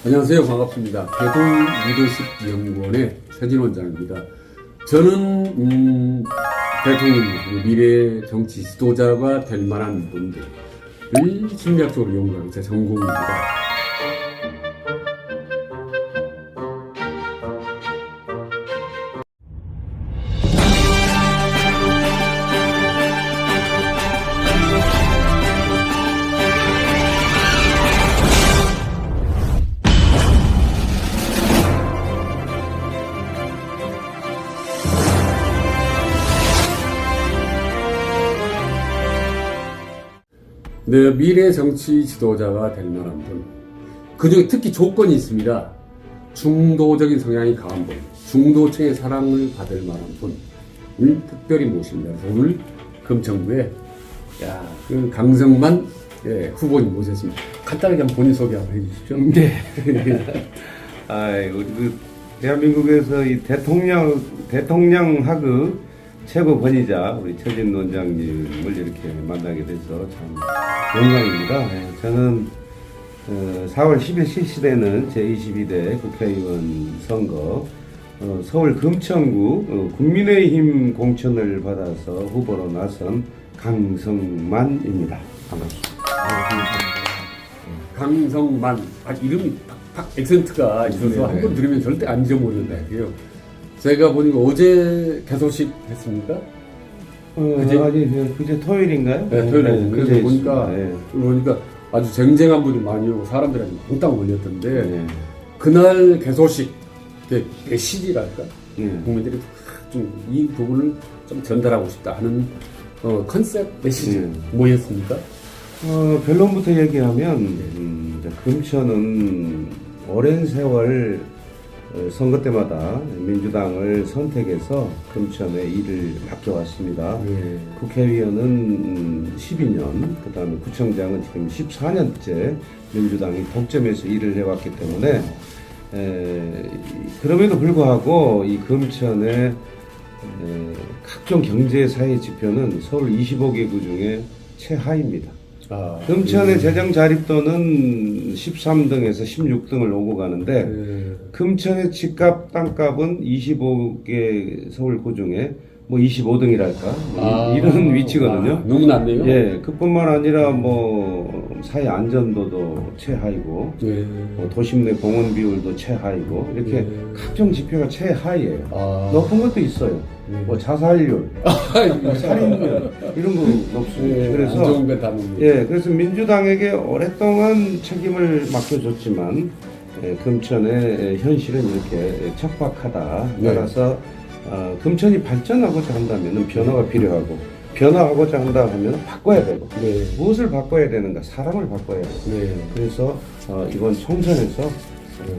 안녕하세요. 반갑습니다. 대동 리더십 연구원의 최진 원장입니다. 저는 대통령, 미래 정치 지도자가 될 만한 분들을 심리학적으로 연구하는 제 전공입니다. 네, 미래 정치 지도자가 될 만한 분. 그중에 특히 조건이 있습니다. 중도적인 성향이 강한 분, 중도층의 사랑을 받을 만한 분을 특별히 모십니다. 그래서 오늘 금천구에 그 강성만 후보님 모셨습니다. 간단하게 한번 본인 소개 한번 해주십시오. 네. 우리 대한민국에서 이 대통령학의 최고 권위자 우리 최진 원장님을 이렇게 만나게 돼서 참 영광입니다. 저는 4월 10일 실시되는 제22대 국회의원 선거 서울 금천구 국민의힘 공천을 받아서 후보로 나선 강성만입니다. 반갑습니다. 강성만. 이름이 팍팍 액센트가 있어서 한 번 들으면 절대 안 잊어버린다 이게요. 제가 보니까 어제 개소식 했습니까? 그제 토요일인가요? 네, 토요일에. 그래서 보니까, 네. 보니까 아주 쟁쟁한 분이 많이 오고 사람들한테 몽땅 몰렸던데, 그날 개소식, 메시지랄까? 국민들이 좀 이 부분을 좀 전달하고 싶다 하는 컨셉 메시지 뭐였습니까? 결론부터 얘기하면, 금천은 오랜 세월 선거 때마다 민주당을 선택해서 금천에 일을 맡겨왔습니다. 국회의원은 12년, 그 다음에 구청장은 지금 14년째 민주당이 독점해서 일을 해왔기 때문에 그럼에도 불구하고 이 금천의 각종 경제 사회 지표는 서울 25개구 중에 최하입니다. 금천의 재정 자립도는 13등에서 16등을 오고 가는데 금천의 집값 땅값은 25개 서울구 중에 뭐 25등이랄까 이런 위치거든요. 너무 낮네요. 예, 그뿐만 아니라 뭐 사회 안전도도 최하이고 도심 내 공원 비율도 최하이고 이렇게 각종 지표가 최하이에요. 높은 것도 있어요. 뭐 자살률, 살인율 이런 거 높습니다. 그래서 그래서 민주당에게 오랫동안 책임을 맡겨줬지만 금천의 현실은 이렇게 척박하다. 따라서 금천이 발전하고자 한다면 변화가 필요하고 변화하고자 한다 하면 바꿔야 되고 무엇을 바꿔야 되는가? 사람을 바꿔야 되고 그래서 이번 총선에서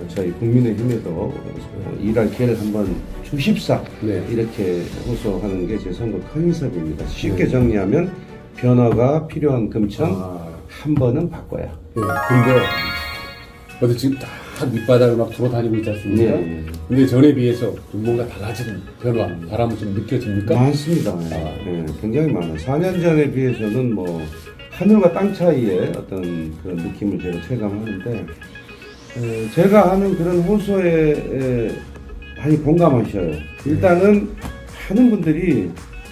저희 국민의힘에도 일할 기회를 한번 주십사 이렇게 호소하는 게 제 선거 컨셉입니다. 쉽게 정리하면 변화가 필요한 금천 한 번은 바꿔야. 근데 어제 지금 다 밑바닥을 막 돌아다니고 있지 않습니까? 근데 전에 비해서 좀 뭔가 달라진 변화, 바람은 좀 느껴집니까? 많습니다. 굉장히 많아요. 4년 전에 비해서는 뭐 하늘과 땅 차이의 어떤 그런 느낌을 제가 체감하는데 제가 하는 그런 호소에 많이 공감하셔요. 일단은 많은 분들이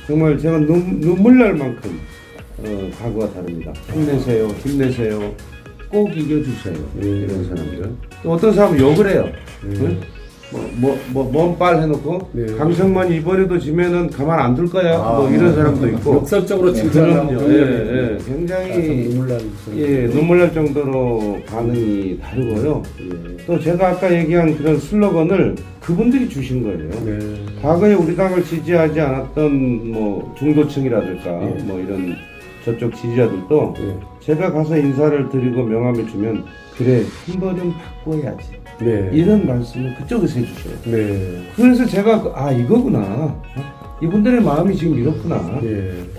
정말 제가 눈물 날 만큼 각오가 다릅니다. 힘내세요, 힘내세요, 꼭 이겨주세요. 이런 사람들. 또 어떤 사람은 욕을 해요. 먼빨 해놓고 강성만이 이번에도 지면은 가만 안 둘 거야. 뭐 이런 사람도 있고. 역설적으로 칭찬하고 굉장히 눈물 날 정도로 반응이 다르고요. 또 제가 아까 얘기한 그런 슬로건을 그분들이 주신 거예요. 과거에 우리 당을 지지하지 않았던 뭐 중도층이라든가 뭐 이런 저쪽 지지자들도 제가 가서 인사를 드리고 명함을 주면 그래 한 번은 바꿔야지 이런 말씀을 그쪽에서 해주셔요. 그래서 제가 이거구나, 이분들의 마음이 지금 이렇구나.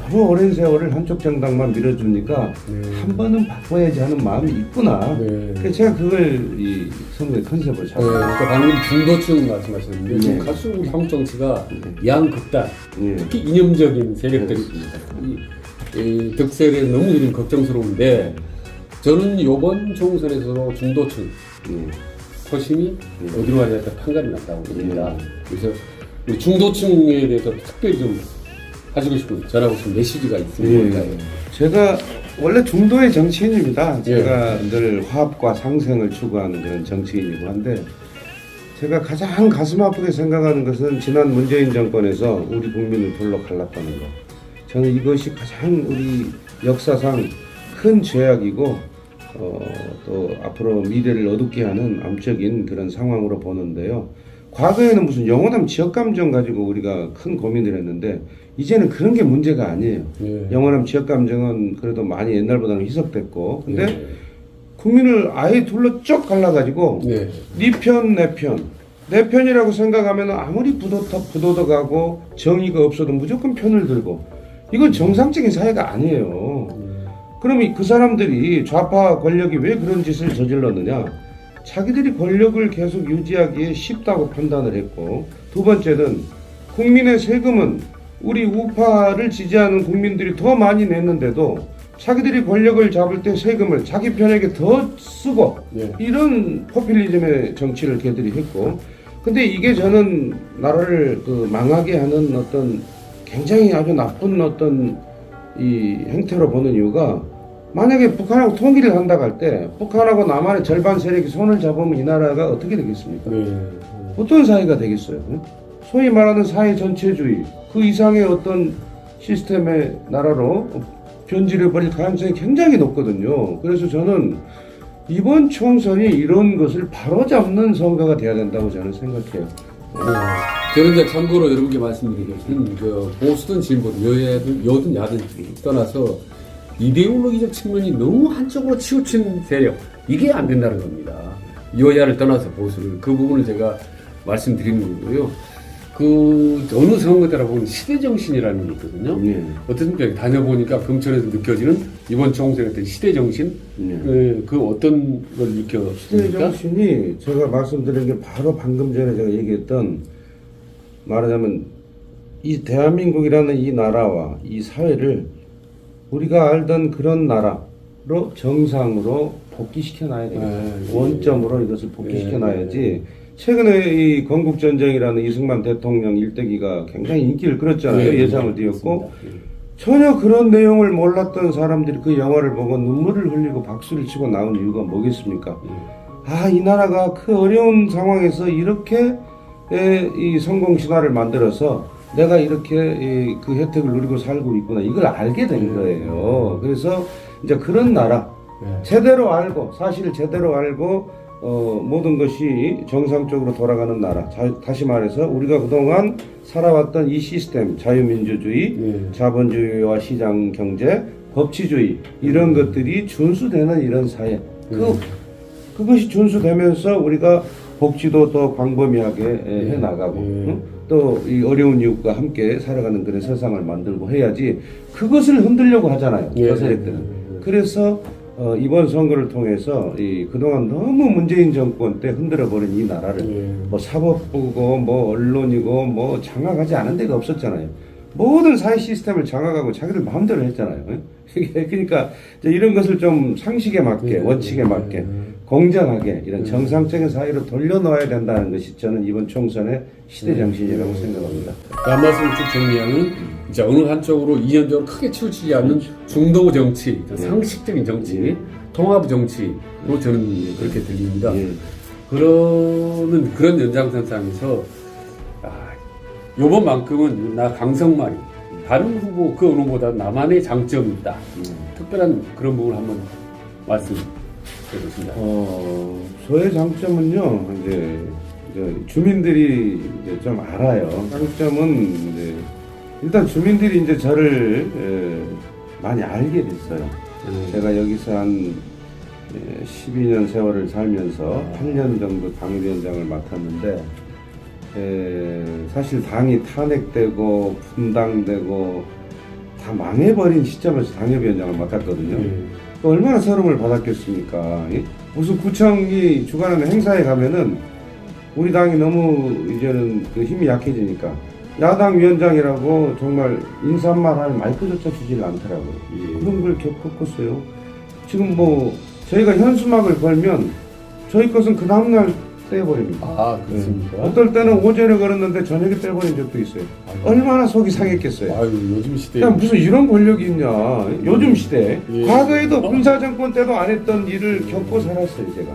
너무 오랜 세월을 한쪽 정당만 밀어주니까 한 번은 바꿔야지 하는 마음이 있구나. 그래서 제가 그걸 이 선거의 컨셉을 잡았어요. 그러니까 방금 중도층 말씀하셨는데 지금 갈수록 우리 한국 정치가 양극단, 특히 이념적인 세력들이 있습니다. 이 득세에 너무 좀 걱정스러운데 저는 이번 총선에서도 중도층 표심이 어디로 가냐에 따라 판가름이 났다고 봅니다. 그래서 우리 중도층에 대해서 특별히 좀 하시고 싶은 전하고 싶은 메시지가 있으면 뭘까요? 제가 원래 중도의 정치인입니다. 제가 늘 화합과 상생을 추구하는 그런 정치인이고 한데 제가 가장 가슴 아프게 생각하는 것은 지난 문재인 정권에서 우리 국민을 둘러 갈랐다는 것. 저는 이것이 가장 우리 역사상 큰 죄악이고 또 앞으로 미래를 어둡게 하는 암적인 그런 상황으로 보는데요. 과거에는 무슨 영원한 지역감정 가지고 우리가 큰 고민을 했는데 이제는 그런 게 문제가 아니에요. 영원한 지역감정은 그래도 많이 옛날보다는 희석됐고 근데 국민을 아예 둘러 쭉 갈라가지고 네 편, 내 편이라고 생각하면 아무리 부도덕하고 정의가 없어도 무조건 편을 들고 이건 정상적인 사회가 아니에요. 그럼 그 사람들이 좌파 권력이 왜 그런 짓을 저질렀느냐? 자기들이 권력을 계속 유지하기에 쉽다고 판단을 했고 두 번째는 국민의 세금은 우리 우파를 지지하는 국민들이 더 많이 냈는데도 자기들이 권력을 잡을 때 세금을 자기 편에게 더 쓰고 이런 포퓰리즘의 정치를 걔들이 했고 근데 이게 저는 나라를 망하게 하는 어떤 굉장히 아주 나쁜 어떤 이 행태로 보는 이유가 만약에 북한하고 통일을 한다고 할 때 북한하고 남한의 절반 세력이 손을 잡으면 이 나라가 어떻게 되겠습니까? 어떤 사회가 되겠어요? 소위 말하는 사회 전체주의 그 이상의 어떤 시스템의 나라로 변질해 버릴 가능성이 굉장히 높거든요. 그래서 저는 이번 총선이 이런 것을 바로잡는 선거가 돼야 된다고 저는 생각해요. 저는 이제 참고로 여러분께 말씀드리겠습니다. 그 보수든 진보든 여든 야든 떠나서 이데올로기적 측면이 너무 한쪽으로 치우친 세력 이게 안 된다는 겁니다. 여야를 떠나서 보수를 그 부분을 제가 말씀드리는 거고요. 그 어느 선거 때라 보면 시대정신이라는 게 있거든요. 어떻습니까? 다녀보니까 금천에서 느껴지는 이번 총선의 어떤 시대정신 그 어떤 걸 느껴집니까? 시대정신이 제가 말씀드린 게 바로 방금 전에 제가 얘기했던 말하자면 이 대한민국이라는 이 나라와 이 사회를 우리가 알던 그런 나라로 정상으로 복귀시켜놔야 되겠다. 원점으로 이것을 복귀시켜놔야지. 최근에 이 건국전쟁이라는 이승만 대통령 일대기가 굉장히 인기를 끌었잖아요. 예상을 띄웠고 전혀 그런 내용을 몰랐던 사람들이 그 영화를 보고 눈물을 흘리고 박수를 치고 나온 이유가 뭐겠습니까? 이 나라가 그 어려운 상황에서 이렇게 이 성공 신화를 만들어서 내가 이렇게 그 혜택을 누리고 살고 있구나 이걸 알게 된 거예요. 그래서 이제 그런 나라 제대로 알고 사실을 제대로 알고 모든 것이 정상적으로 돌아가는 나라. 다시 말해서 우리가 그동안 살아왔던 이 시스템 자유민주주의, 자본주의와 시장경제, 법치주의 이런 것들이 준수되는 이런 사회. 그것이 준수되면서 우리가 복지도 더 광범위하게 해나가고 또 이 어려운 이웃과 함께 살아가는 그런 세상을 만들고 해야지 그것을 흔들려고 하잖아요. 저 세력들은. 그래서 이번 선거를 통해서 그동안 너무 문재인 정권 때 흔들어버린 이 나라를 뭐 사법부고 뭐 언론이고 뭐 장악하지 않은 데가 없었잖아요. 모든 사회 시스템을 장악하고 자기들 마음대로 했잖아요. 그러니까 이런 것을 좀 상식에 맞게 원칙에 맞게 공정하게 이런 정상적인 사회로 돌려놓아야 된다는 것이 저는 이번 총선의 시대정신이라고 생각합니다. 한 말씀을 쭉 정리하면 이제 어느 한쪽으로 이념적으로 크게 치우치지 않는 중도 정치, 상식적인 정치, 통합 정치로 저는 그렇게 들립니다. 그런 연장선상에서 요번만큼은 나 강성만이 다른 후보 그 어느 보다 나만의 장점이 있다. 특별한 그런 부분을 한번 말씀드리겠습니다. 저의 장점은요, 이제 주민들이 이제 좀 알아요. 장점은 이제 일단 주민들이 이제 저를 많이 알게 됐어요. 제가 여기서 한 12년 세월을 살면서 8년 정도 당위위원장을 맡았는데 사실 당이 탄핵되고 분당되고 다 망해버린 시점에서 당협위원장을 맡았거든요. 얼마나 서름을 받았겠습니까? 무슨 구청이 주관하는 행사에 가면은 우리 당이 너무 이제는 그 힘이 약해지니까 야당 위원장이라고 정말 인사말 할 마이크조차 주질 않더라고요. 그런 걸 겪었어요. 지금 뭐 저희가 현수막을 걸면 저희 것은 그 다음날 떼버립니다. 아, 그렇습니까? 어떨 때는 오전에 걸었는데 저녁에 떼버린 적도 있어요. 아이고. 얼마나 속이 상했겠어요. 아유, 요즘 시대에. 야, 무슨 이런 권력이 있냐. 요즘 시대. 예. 과거에도 군사정권 때도 안 했던 일을 겪고 살았어요, 제가.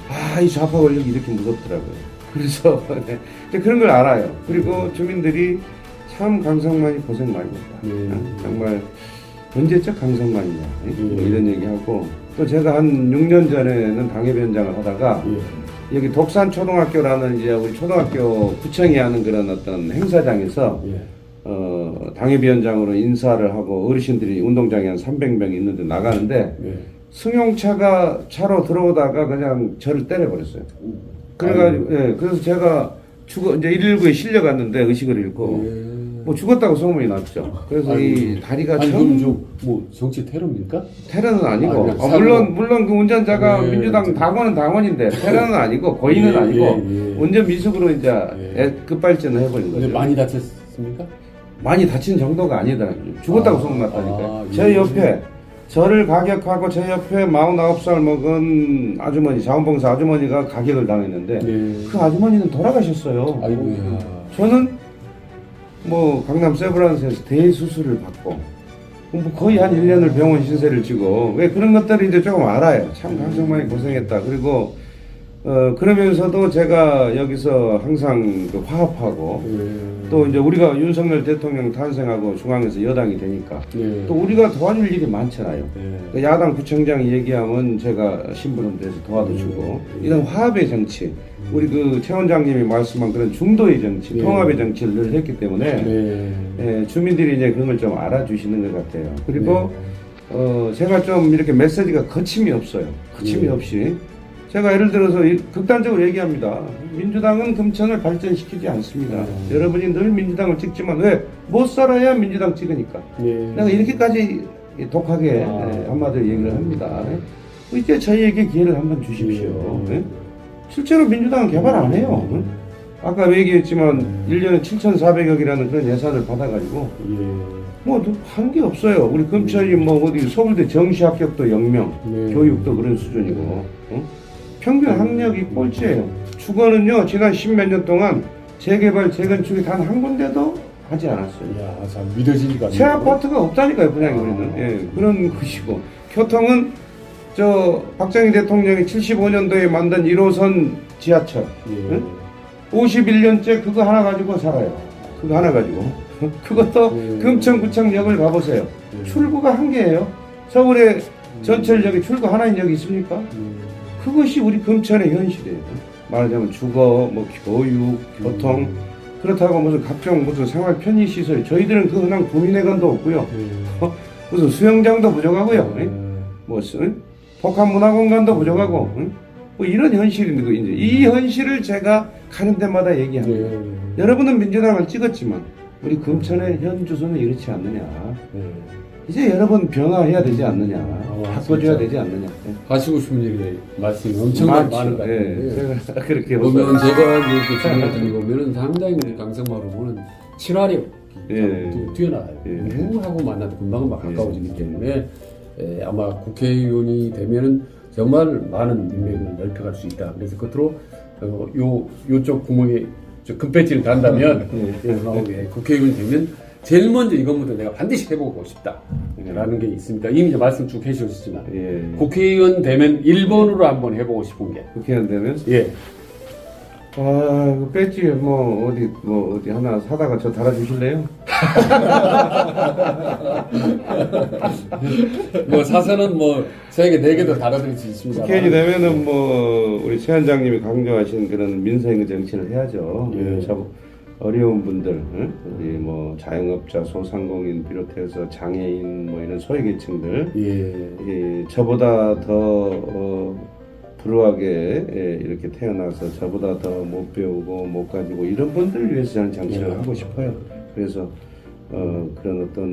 아, 이 좌파 권력이 이렇게 무섭더라고요. 그래서 네, 그런 걸 알아요. 그리고 주민들이 참 강성만이 고생 많이 했다. 정말 언제적 강성만이냐. 뭐 이런 얘기하고 또 제가 한 6년 전에는 당협위원장을 하다가 여기 독산초등학교라는 이제 우리 초등학교 구청이 하는 그런 어떤 행사장에서 당협위원장으로 인사를 하고 어르신들이 운동장에 한 300명 있는데 나가는데 승용차가 차로 들어오다가 그냥 저를 때려버렸어요. 그래가지고 그래서 제가 이제 119에 실려갔는데 의식을 잃고 뭐 죽었다고 소문이 났죠. 그래서 이 다리가 그럼 뭐 정치 테러입니까? 테러는 아니고 아, 물론 그 운전자가 민주당 당원은 당원인데 테러는 아니고 고의는 아니고 운전 미숙으로 이제 급발진을 해버린 거죠. 근데 많이 다쳤습니까? 많이 다친 정도가 아니더라고요. 죽었다고 소문났다니까요. 제 옆에 저를 가격하고 제 옆에 49살 먹은 아주머니, 자원봉사 아주머니가 가격을 당했는데 그 아주머니는 돌아가셨어요. 아이고야. 저는 뭐 강남 세브란스에서 대수술을 받고 뭐 거의 한 1년을 병원 신세를 지고 왜 그런 것들을 이제 조금 알아요. 참 강성만이 고생했다. 그리고 그러면서도 제가 여기서 항상 그 화합하고 또 이제 우리가 윤석열 대통령 탄생하고 중앙에서 여당이 되니까 또 우리가 도와줄 일이 많잖아요. 그 야당 구청장이 얘기하면 제가 심부름 돼서 도와주고 이런 화합의 정치, 우리 그 최 원장님이 말씀한 그런 중도의 정치, 통합의 정치를 늘 했기 때문에 주민들이 이제 그걸 좀 알아주시는 것 같아요. 그리고 제가 좀 이렇게 메시지가 거침이 없어요. 거침이 없이. 제가 예를 들어서 극단적으로 얘기합니다. 민주당은 금천을 발전시키지 않습니다. 여러분이 늘 민주당을 찍지만 왜? 못 살아야 민주당 찍으니까. 내가 이렇게까지 독하게 한마디로 얘기를 합니다. 이제 저희에게 기회를 한번 주십시오. 실제로 민주당은 개발 안 해요. 아까 얘기했지만 1년에 7,400억이라는 그런 예산을 받아가지고 뭐 한 게 없어요. 우리 금천이 뭐 어디 서울대 정시 합격도 0명, 교육도 그런 수준이고 평균 학력이 꼴찌예요. 주거는요 지난 10몇 년 동안 재개발, 재건축이 단 한 군데도 하지 않았어요. 야, 참 믿어지기가. 새 아파트가 없다니까요, 분양이 우리는. 그런 것이고 교통은 저 박정희 대통령이 75년도에 만든 1호선 지하철 51년째 그거 하나 가지고 살아요. 그거 하나 가지고 그것도 금천구청역을 가보세요. 출구가 한 개예요. 서울에 전철역에 출구 하나인 역이 있습니까? 그것이 우리 금천의 현실이에요. 말하자면 주거, 뭐 교육, 교통 그렇다고 무슨 각종 무슨 생활 편의 시설 저희들은 그 흔한 구민회관도 없고요. 무슨 수영장도 부족하고요. 뭐 복합문화공간도 부족하고 뭐 이런 현실인데 이제 이 현실을 제가 가는 데마다 얘기합니다. 여러분은 민주당을 찍었지만 우리 금천의 현 주소는 이렇지 않느냐. 이제 여러분 변화해야 되지 않느냐. 바꿔줘야 되지 않느냐. 하시고 싶은 얘기 말씀이 엄청나게 많은 것 같아요. 제가 그렇게 보면 제가 그 주민들이 보면은 상당히 우리 강성마을 보면 친화력 뛰어나요. 누구하고 만나도 금방 가까워지기 때문에 아마 국회의원이 되면은 정말 많은 인맥을 넓혀갈 수 있다. 그래서 끝으로 요쪽 구멍에 금배지를 단다면 나오게 국회의원이 되면 제일 먼저 이것부터 내가 반드시 해보고 싶다라는 게 있습니다. 이미 이제 말씀 쭉 해주셨지만 국회의원 되면 1번으로 한번 해보고 싶은 게 국회의원 되면 그 배지 뭐 어디 하나 사다가 저 달아주실래요? 뭐 사서는 뭐 저에게 4개도 달아드릴 수 있습니다. 국회의원이 되면은 뭐 우리 최 원장님이 강조하신 그런 민생의 정치를 해야죠. 어려운 분들, 우리 뭐 자영업자, 소상공인 비롯해서 장애인 뭐 이런 소외계층들, 저보다 더 불우하게 이렇게 태어나서 저보다 더 못 배우고 못 가지고 이런 분들을 위해서 저는 정치를 하고 싶어요. 그래서 그런 어떤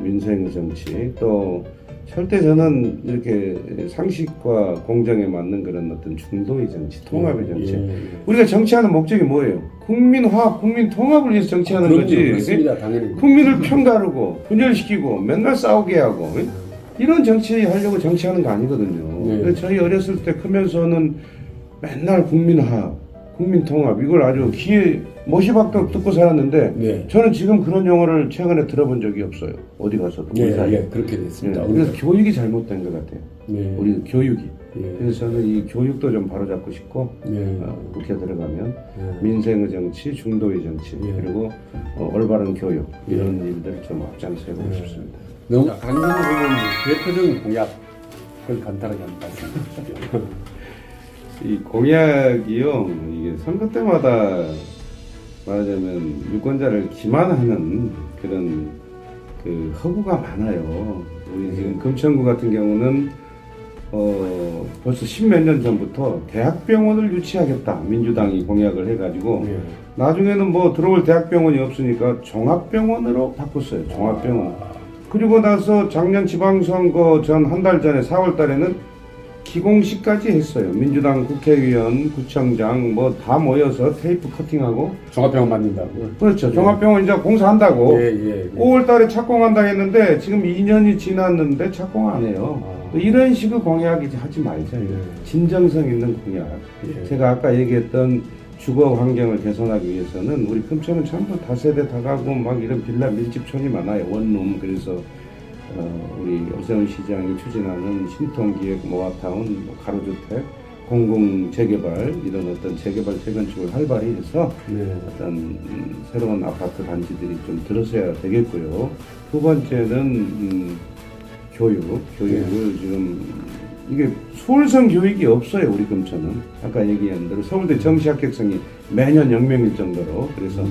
민생 정치 또 절대 저는 이렇게 상식과 공정에 맞는 그런 어떤 중도의 정치, 통합의 정치. 우리가 정치하는 목적이 뭐예요? 국민 화합, 국민 통합을 위해서 정치하는 거지. 그렇습니다, 당연히. 국민을 편가르고 분열시키고 맨날 싸우게 하고 이런 정치 하려고 정치하는 거 아니거든요. 그래서 저희 어렸을 때 크면서는 맨날 국민화합, 국민통합 이걸 아주 귀에 못이박도록 듣고 살았는데 네. 저는 지금 그런 용어를 최근에 들어본 적이 없어요. 어디 가서도. 우리 네, 사이에. 예, 그렇게 됐습니다. 예, 그래서 교육이 잘못된 것 같아요. 네. 우리 교육이. 예. 그래서 저는 이 교육도 좀 바로잡고 싶고 네. 국회 들어가면 예. 민생의 정치, 중도의 정치 예. 그리고 올바른 교육 이런 일들을 좀 앞장서고 싶습니다. 너무 강진호 의원 대표적인 공약을 간단하게 한번 말씀해 주시죠. 이 공약이요, 이게 선거 때마다 말하자면 유권자를 기만하는 그런 그 허구가 많아요. 우리 지금 금천구 같은 경우는 벌써 십몇 년 전부터 대학병원을 유치하겠다 민주당이 공약을 해가지고 예. 나중에는 뭐 들어올 대학병원이 없으니까 종합병원으로 바꿨어요. 종합병원. 그리고 나서 작년 지방선거 전 한 달 전에 4월 달에는 기공식까지 했어요. 민주당 국회의원, 구청장 뭐 다 모여서 테이프 커팅하고 종합병원 만든다고. 그렇죠. 종합병원 이제 공사한다고. 예. 5월 달에 착공한다 했는데 지금 2년이 지났는데 착공 안 해요. 이런 식의 공약이지 하지 말자. 진정성 있는 공약. 예. 제가 아까 얘기했던 주거 환경을 개선하기 위해서는 우리 금천은 전부 다세대 다가구 막 이런 빌라 밀집촌이 많아요. 원룸. 그래서 우리 오세훈 시장이 추진하는 신통기획 모아타운 가로주택 공공 재개발 이런 어떤 재개발 재건축을 활발히 해서 네. 어떤 새로운 아파트 단지들이 좀 들어서야 되겠고요. 두 번째는 교육을 지금 이게 수월성 교육이 없어요. 우리 금천은 아까 얘기한 대로 서울대 정시 합격성이 매년 0명일 정도로 그래서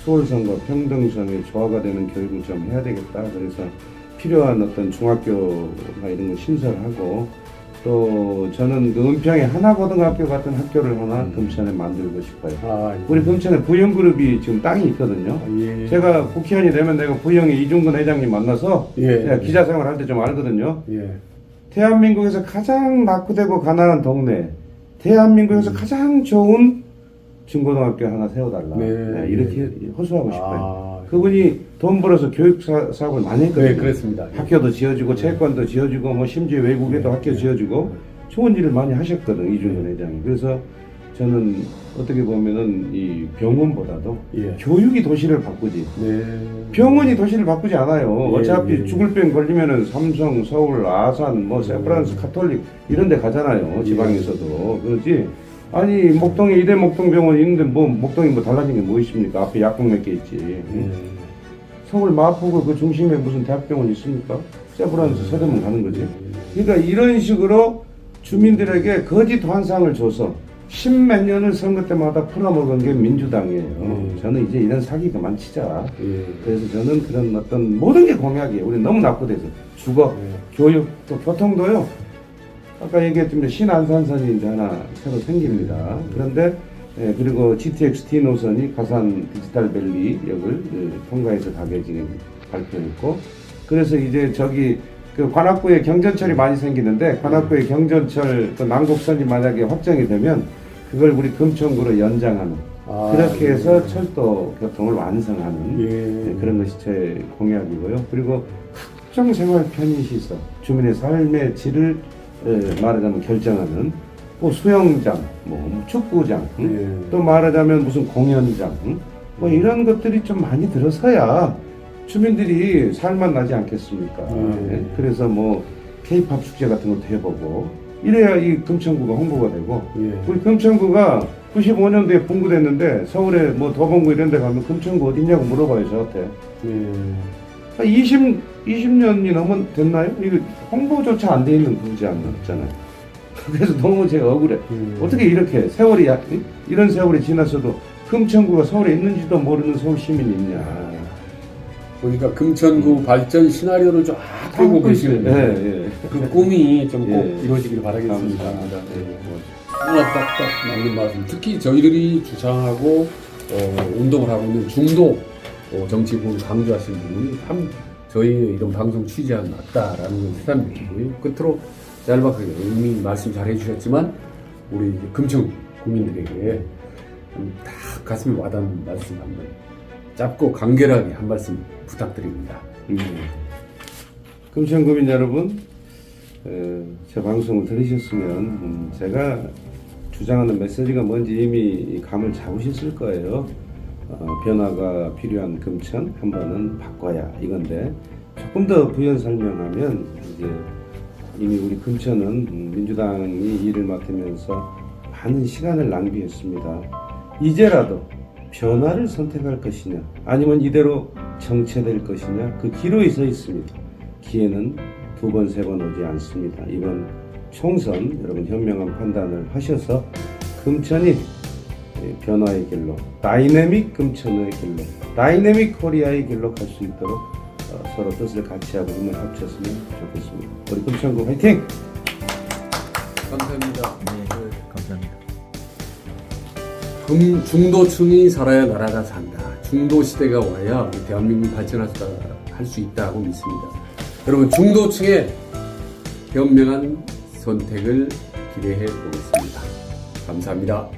수월성과 평등성의 조화가 되는 교육을 좀 해야 되겠다. 그래서 필요한 어떤 중학교나 이런 걸 신설하고 또 저는 그 은평에 하나고등학교 같은 학교를 하나 금천에 만들고 싶어요. 예. 우리 금천에 부영그룹이 지금 땅이 있거든요. 예. 제가 국회의원이 되면 내가 부영의 이중근 회장님 만나서 제가 기자 생활할 때 좀 알거든요. 예. 대한민국에서 가장 낙후되고 가난한 동네, 대한민국에서 가장 좋은 중고등학교 하나 세워달라. 네. 이렇게 호소하고 싶어요. 그분이 돈 벌어서 교육 사업을 많이 했거든요. 네, 그렇습니다. 학교도 지어주고 채권도 지어주고 뭐 심지어 외국에도 학교 지어주고 좋은 일을 많이 하셨거든 이중근 회장이. 그래서 저는 어떻게 보면은 이 병원보다도 교육이 도시를 바꾸지. 네. 병원이 도시를 바꾸지 않아요. 어차피 예. 죽을 병 걸리면은 삼성, 서울, 아산, 뭐 세브란스, 카톨릭 이런 데 가잖아요. 지방에서도. 그렇지. 아니 목동에 이대 목동병원이 있는데 뭐 목동이 뭐 달라진 게 뭐 있습니까? 앞에 약국 몇 개 있지. 서울 마포구 그 중심에 무슨 대학병원 있습니까? 세브란스, 서대문 가는 거지. 그러니까 이런 식으로 주민들에게 거짓 환상을 줘서 십몇 년을 선거 때마다 풀어먹은 게 민주당이에요. 저는 이제 이런 사기 그만 치자. 그래서 저는 그런 어떤 모든 게 공약이에요. 우리 너무 낙후돼서 주거, 교육, 또 교통도요. 아까 얘기했지만 신안산선이 이제 하나 새로 생깁니다. 그런데 그리고 GTX-T 노선이 가산 디지털밸리 역을 통과해서 가게 지금 발표했고, 그래서 이제 저기 그 관악구에 경전철이 많이 생기는데 관악구에 경전철 그 남곡선이 만약에 확정이 되면 그걸 우리 금천구로 연장하는 그렇게 해서 철도 교통을 완성하는 그런 것이 제 공약이고요. 그리고 각종 생활 편의시설, 주민의 삶의 질을 말하자면 결정하는 뭐 수영장, 뭐 축구장, 또 말하자면 무슨 공연장, 뭐 이런 것들이 좀 많이 들어서야 주민들이 살만 나지 않겠습니까? 그래서 뭐 K-팝 축제 같은 것도 해보고 이래야 이 금천구가 홍보가 되고 우리 금천구가 95년도에 분구됐는데 서울에 뭐 도봉구 이런 데 가면 금천구 어딨냐고 물어봐요 저한테. 20년이 넘은 됐나요? 이거 홍보조차 안 돼 있는 구지 않잖아요. 그래서 너무 제가 억울해. 어떻게 이렇게 세월이 이런 세월이 지났어도 금천구가 서울에 있는지도 모르는 서울 시민이 있냐. 보니까 금천구 발전 시나리오를 쫙 펴고 계시는데 그 꿈이 좀 꼭 이루어지길 바라겠습니다. 하나 딱딱 맞는 말씀. 특히 저희들이 주장하고 운동을 하고 있는 중도 정치부를 강조하시는 분이 참 저희 이런 방송 취지와는 맞다라는 걸 새삼 느끼고요. 끝으로 짤막하게 이미 말씀 잘 해주셨지만 우리 금천 국민들에게 딱 가슴에 와닿는 말씀 한번 짧고 간결하게 한 말씀 부탁드립니다. 금천 구민 여러분, 제 방송을 들으셨으면 제가 주장하는 메시지가 뭔지 이미 감을 잡으셨을 거예요. 변화가 필요한 금천 한 번은 바꿔야 이건데 조금 더 부연 설명하면 이제 이미 우리 금천은 민주당이 일을 맡으면서 많은 시간을 낭비했습니다. 이제라도 변화를 선택할 것이냐 아니면 이대로 정체될 것이냐 그 기로에 서 있습니다. 기회는 두 번, 세 번 오지 않습니다. 이번 총선 여러분 현명한 판단을 하셔서 금천이 변화의 길로 다이내믹 금천의 길로 다이내믹 코리아의 길로 갈 수 있도록 서로 뜻을 같이 하고 힘을 합쳤으면 좋겠습니다. 우리 금천구 화이팅! 감사합니다. 네, 감사합니다. 중도층이 살아야 나라가 산다. 중도 시대가 와야 우리 대한민국이 발전할 수 있다고 믿습니다. 여러분 중도층의 현명한 선택을 기대해 보겠습니다. 감사합니다.